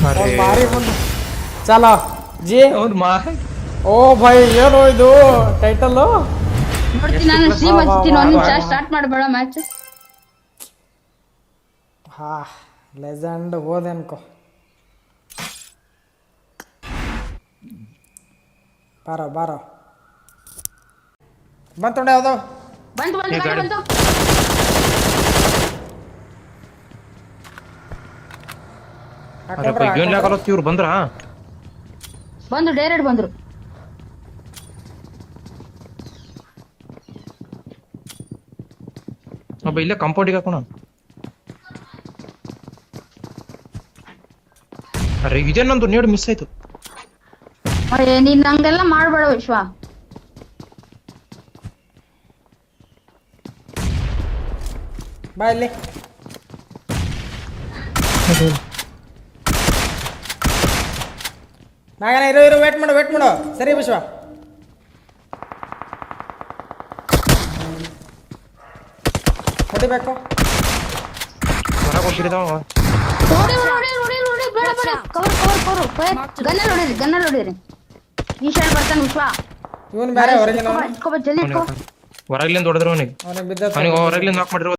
अरे मारी बंद चलो जी और माँ ओ भाई ಏನು ಇದು ಟೈಟಲ್ ನೋಡ್ತೀನಿ ನಾನು ಸ್ಟ್ರೀಮ್ ಹಚ್ತೀನಿ ಒಂದು ನಿಮಿಷ ಸ್ಟಾರ್ಟ್ ಮಾಡಬೇಡ ಮ್ಯಾಚ್ ಹಾ ಲೆಜೆಂಡ್ ಹೋದೆ ಅನ್ಕೋ ಬಾರೋ ಬಾರೋ ಬಂತು ನೋಡಿ ಯಾವ್ದು ಬಂತು ಬಂತು ಗಾಡಿ ಬಂತು अरे भाई घेऊन लागलो तीवर बंद्रा ಬಂದು ಡೈರೆಕ್ಟ್ ಬಂದ್ರು अब इल्ले कंपाउंड हाकोಣ अरे इजे ನಂದು ನೇಡ್ ಮಿಸ್ ಆಯ್ತು ಅಯ್ಯ ನೀನ್ ಹಂಗೆಲ್ಲ ಮಾಡಬೇಡ ವಿಶ್ವ ಬಾ ಇಲ್ಲಿ ನಾಗನ ಇರು ಇರು ವೇಟ್ ಮಾಡು ಸರಿ ವಿಶ್ವ ಹೊಡಿಬೇಕು ಹೊರಗೆ ಹೋಗಿರಿದಾವ ನೋಡಿ ನೋಡಿ ನೋಡಿ ನೋಡಿ ಬೇಡ ಬೇಡ ಕವರ್ ಗನ್ನರ್ ಹೊಡಿರಿ ಈ ಸೈಡ್ ಬರ್ತಾನೆ ವಿಶ್ವ ಇವನು ಬೇರೆ ಹೊರಗಿನ ಇಟ್ಕೋ ಬಾ ಜಲ್ದಿ ಇಟ್ಕೋ ಹೊರಗ್ಲಿಂದ ಹೊಡೆದ್ರು ಅವನಿಗೆ ಅವನಿಗೆ ಬಿದ್ದ ಅವನಿಗೆ ಹೊರಗ್ಲಿಂದ ನಾಕ್ ಮಾಡಿರೋ